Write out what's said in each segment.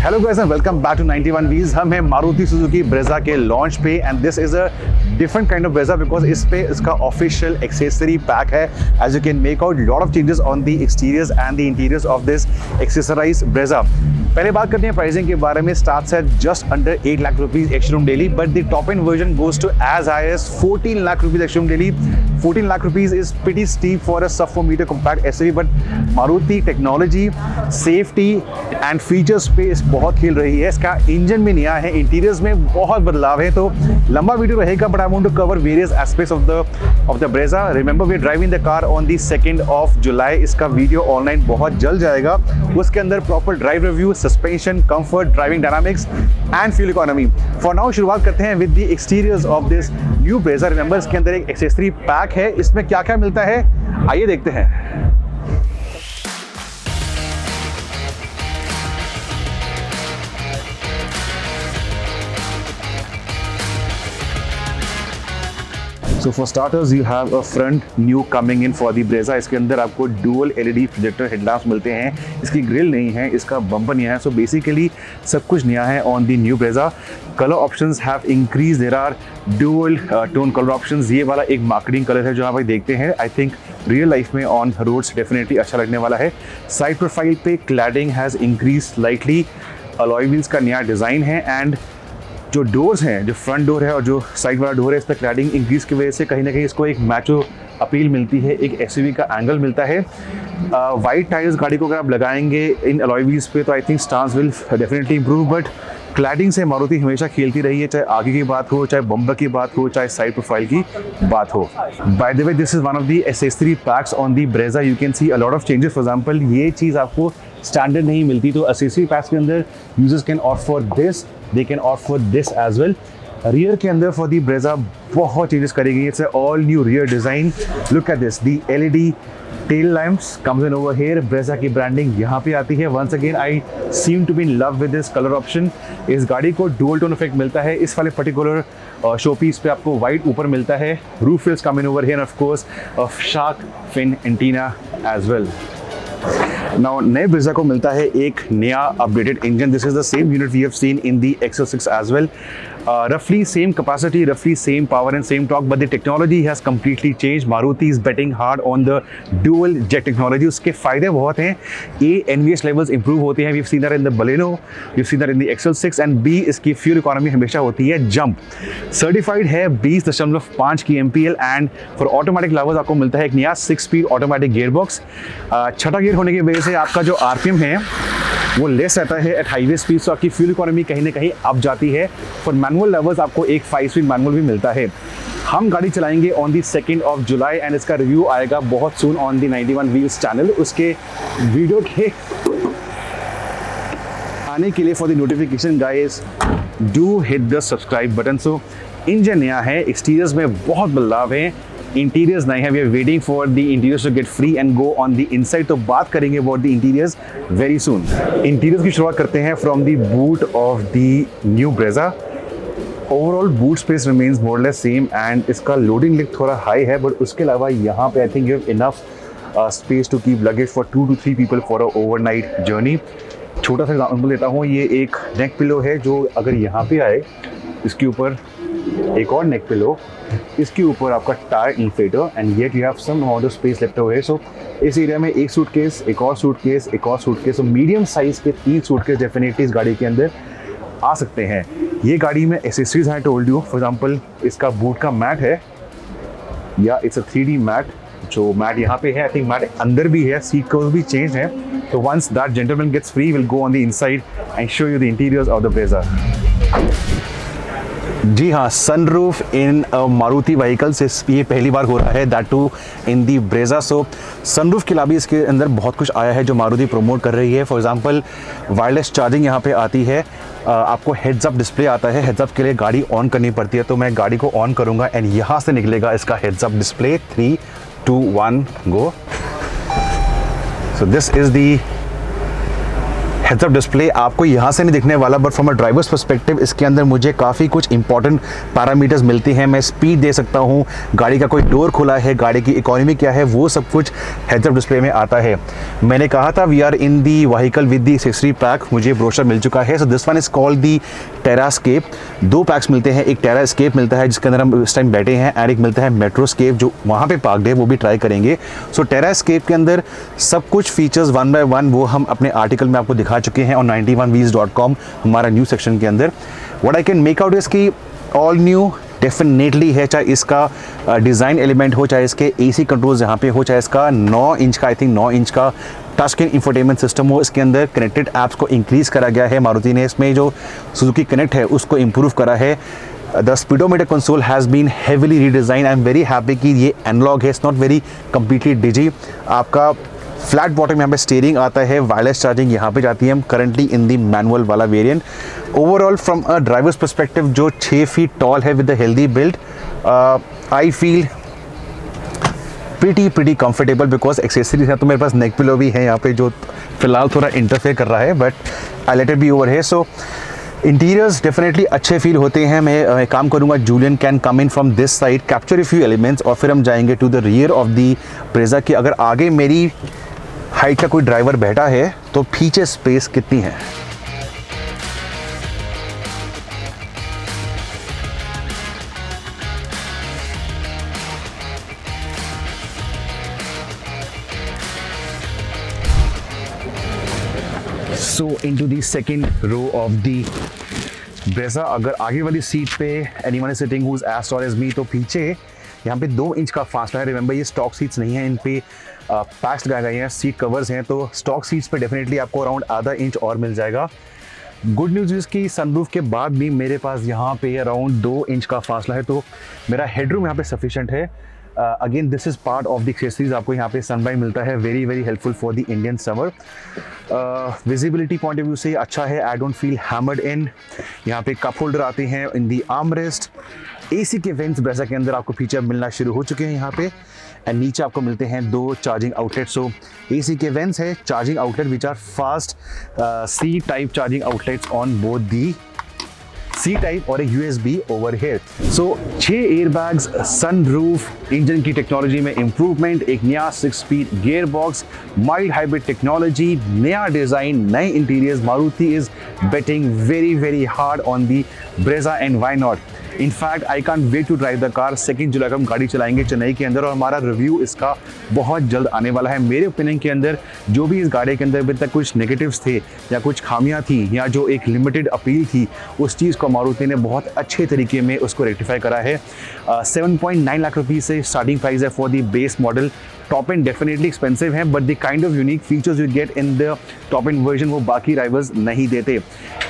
Hello guys and welcome back to 91 V's। हम हैं Maruti Suzuki Brezza के लॉन्च पे and this is a different kind of Brezza because इस पे इसका ऑफिशियल एक्सेसरी पैक है। As you can make out lot of changes on the exteriors and the interiors of this accessorised Brezza. पहले बात करते हैं pricing के बारे में। Starts at just under 8 lakh rupees ex-showroom Delhi, but the top end version goes to as high as 14 lakh rupees ex-showroom Delhi. 14 lakh rupees is pretty steep for a sub-4 meter compact SUV, but Maruti technology, safety and features पे बहुत खेल रही है। इसका engine भी नया है, interiors में बहुत बदलाव है, तो लंबा वीडियो रहेगा but I want to cover various aspects of the Brezza. Remember we are driving the car on the 2nd of July। इसका वीडियो ऑनलाइन बहुत जल्द जाएगा। उसके अंदर proper drive review, suspension, comfort, driving dynamics and fuel economy. For now शुरुआत करते हैं with the exteriors of this new Brezza. Remember इसके अंदर एक एक्सेसरी पैक है। इसमें क्या क्या मिलता है आइए देखते हैं। So for starters, you have a front new coming in for the Brezza। इसके अंदर आपको dual LED projector headlamps मिलते हैं। इसकी ग्रिल नहीं है, इसका बम्पर नया है। So basically सब कुछ नया है on the new Brezza। Color options have increased। There are dual tone color options। ये वाला एक marketing color है जो आप देखते हैं। I think real life में on roads definitely अच्छा लगने वाला है। Side profile पे cladding has increased slightly। Alloy wheels का नया डिज़ाइन है एंड जो डोर्स हैं, जो फ्रंट डोर है और जो साइड वाला डोर है, इस पर क्लैडिंग इंक्रीज की वजह से कहीं ना कहीं इसको एक मैचो अपील मिलती है, एक एसयूवी का एंगल मिलता है। वाइट टायर्स गाड़ी को अगर आप लगाएंगे इन अलॉय व्हील्स पे तो I think stance will definitely improve, but cladding से मारुति हमेशा खेलती रही है, चाहे आगे की बात हो, चाहे बम्पर की बात हो, चाहे साइड प्रोफाइल की बात हो। By the way this is one of the accessory PACS on the Brezza. You can see a lot of changes. For example ये चीज़ आपको स्टैंडर्ड नहीं मिलती, तो एक्सेसरी पैक्स के अंदर users can opt for this, they can opt for this as well. Rear के अंदर for the Brezza बहुत चेंजेस करेगी। It's all new rear design. Look at this, the LED tail lamps comes in over here. Brezza की branding यहाँ पे आती है। Once again I seem to be in love with this colour option. इस गाड़ी को dual tone effect मिलता है। इस वाले पर्टिकुलर शो पीस पे आपको वाइट ऊपर मिलता है। Roof rails come in over here, of course shark fin antenna as well. Now नए ब्रेजा को मिलता है एक नया updated engine. This is the same unit we have seen in the XL6 as well. Roughly same capacity, roughly same power and same torque, but the technology has completely changed. Maruti is betting hard on the dual jet technology. उसके फायदे बहुत हैं। A, NVH levels improve होते हैं। We've seen that in the Baleno, we've seen that in the XL6, and B, इसकी fuel economy हमेशा होती है jump। Certified है 20.5 की MPL, and for automatic lovers आपको मिलता है एक नया 6-speed automatic gearbox। छठा गियर होने की वजह से आपका जो RPM है वो लेस रहता है एट हाईवे स्पीड, तो आपकी फ्यूल इकोनॉमी कहीं ना कहीं अप जाती है। फॉर मैनुअल लवर्स आपको एक 5-speed मैनुअल भी मिलता है। हम गाड़ी चलाएंगे on the 2nd of July and इसका रिव्यू आएगा बहुत सून ऑन दी 91 Wheels चैनल। उसके वीडियो के आने के लिए for the notification guys do hit the subscribe button. So engine नया है, एक्सटीरियर्स में बहुत बदलाव है, इंटीरियर्स नहीं है। We are waiting for the interiors to get free and go on the inside, तो बात करेंगे about the interiors very soon. Interiors की शुरुआत करते हैं from the boot of the new Brezza. Overall boot space remains more less same and इसका loading lift थोड़ा high है, बट उसके अलावा यहाँ पे I think you have enough space to keep luggage for 2 to 3 people for a overnight journey. छोटा सा example देता हूँ, ये एक नेक पिलो है जो अगर यहाँ पे आए, इसके ऊपर एक और नेक पिलो, इसके ऊपर आपका tyre inflator and yet you have some amount of space left over. So इस एरिया में एक सूटकेस, एक और सूटकेस, एक और सूटकेस, तो मीडियम साइज के 3 सूटकेस डेफिनेटली इस गाड़ी के अंदर आ सकते हैं। ये गाड़ी में एसेसरीज हैं टोल्ड यू। फॉर एग्जांपल इसका बूट का मैट है, या इट्स अ 3D मैट। जो मैट यहाँ पे है, आई थिंक मैट अंदर भी है, सीट कवर्स भी चेंज है। तो once that gentleman gets free will go on the inside and show you the interiors of the Brezza. जी हाँ, सनरूफ इन मारुति व्हीकल्स, ये पहली बार हो रहा है, that too in the Brezza. So sunroof के अलावा इसके अंदर बहुत कुछ आया है जो मारुति प्रमोट कर रही है। फॉर एग्जांपल वायरलेस चार्जिंग यहाँ पे आती है। आपको हेड्स अप डिस्प्ले आता है। हेड्स अप के लिए गाड़ी ऑन करनी पड़ती है, तो मैं गाड़ी को ऑन करूँगा एंड यहाँ से निकलेगा इसका heads up display. 3, 2, 1 go. So this is the heads up display आपको यहाँ से नहीं दिखने वाला, but from a drivers perspective इसके अंदर मुझे काफ़ी कुछ इंपॉर्टेंट पैरामीटर्स मिलते हैं। मैं स्पीड दे सकता हूँ, गाड़ी का कोई डोर खुला है, गाड़ी की इकोनॉमी क्या है, वो सब कुछ हेड्स अप डिस्प्ले में आता है। मैंने कहा था we are in the vehicle with the accessory pack, मुझे ब्रोशर मिल चुका है। So this one is called the Terrascape. 2 packs मिलते हैं, एक टेरास्केप मिलता है जिसके अंदर हम इस टाइम बैठे हैं, एंड एक मिलता है मेट्रोस्केप जो वहाँ पे पार्कड है, वो भी ट्राई करेंगे। सो टेरास्केप के अंदर सब कुछ फीचर्स 1 बाय 1 वो हम अपने आर्टिकल में आपको दिखा चुके हैं और 91wheels.com हमारा न्यूज़ सेक्शन के अंदर। What I can make out is की ऑल न्यू डेफिनेटली है, चाहे इसका डिज़ाइन एलिमेंट हो, चाहे इसके एसी कंट्रोल्स यहाँ पे हो, चाहे इसका 9 इंच का 9 इंच का टच स्क्रीन इंफोटेनमेंट सिस्टम हो। इसके अंदर कनेक्टेड ऐप्स को इंक्रीज़ करा गया है, मारुति ने इसमें जो सुजुकी कनेक्ट है उसको इम्प्रूव करा है। The speedometer console has been heavily redesign. I am very happy कि ये एनालॉग है, it's not very completely digi. आपका फ्लैट बॉटम यहाँ पे स्टीयरिंग आता है, वायरलेस चार्जिंग यहाँ पे जाती है, करंटली इन दी मैनुअल वाला variant. Overall from a drivers perspective जो 6 फीट टॉल है with the healthy build, I feel pretty comfortable because accessories है। तो मेरे पास नेक पिलो भी है यहाँ पे जो फिलहाल थोड़ा इंटरफेयर कर रहा है, but I let it be over है। सो इंटीरियर्स डेफिनेटली अच्छे फील होते हैं। मैं काम करूँगा, Julian can come in from this side, capture a few elements, और फिर हम जाएंगे to the rear of the Brezza कि अगर आगे मेरी हाइट का कोई ड्राइवर बैठा है तो पीछे स्पेस कितनी है। So into the second row of the Brezza. अगर आगे वाली सीट पे anyone is sitting who is as tall as me, तो पीछे यहाँ पे 2 इंच का फासला है। रिमेंबर ये स्टॉक सीट्स नहीं है, इन पे पैक्स लगाए गए हैं, सीट कवर्स हैं, तो स्टॉक सीट्स पे डेफिनेटली आपको अराउंड आधा इंच और मिल जाएगा। गुड न्यूज़ इसकी सनरूफ के बाद भी मेरे पास यहाँ पे अराउंड 2 इंच का फासला है, तो मेरा हेडरूम यहाँ पे सफिशिएंट है। Again this is part of the accessories, आपको यहाँ पे सनबाइट मिलता है, very helpful for the Indian summer. Visibility point of view से अच्छा है, आई डोंट फील हैमर्ड इन। यहाँ पे कप होल्डर आते हैं इन दी आर्मरेस्ट। एसी के वेंट्स ब्रेजा के अंदर आपको फीचर मिलना शुरू हो चुके हैं यहाँ पे, एंड नीचे आपको मिलते हैं 2 चार्जिंग आउटलेट। सो एसी के वेंट्स है, charging outlet which are fast C type charging outlets on both the C type और एक USB over here. So 6 airbags, sunroof, engine की टेक्नोलॉजी में इंप्रूवमेंट, एक नया 6 speed gear box, mild hybrid technology, नया design, नए interiors. Maruti is betting very hard on the Brezza, and why not. In fact I can't wait to drive the car. 2 जुलाई को हम गाड़ी चलाएंगे चेन्नई के अंदर, और हमारा रिव्यू इसका बहुत जल्द आने वाला है। मेरे ओपिनियन के अंदर जो भी इस गाड़ी के अंदर अभी तक कुछ नेगेटिव्स थे या कुछ खामियां थी या जो एक लिमिटेड अपील थी, उस चीज़ को मारुति ने बहुत अच्छे तरीके में उसको रेक्टिफाई करा है। 7.9 लाख रुपीज़ से स्टार्टिंग प्राइस है for the base model. Top end definitely expensive है, but the kind of unique features you get in the top end version वो बाकी राइवल्स नहीं देते।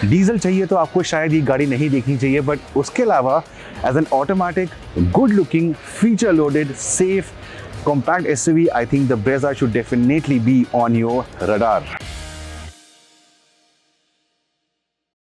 डीजल चाहिए तो आपको शायद ये गाड़ी नहीं देखनी चाहिए, बट उसके अलावा as an automatic, good looking, feature loaded, safe, compact SUV, I think the Brezza should definitely be on your radar.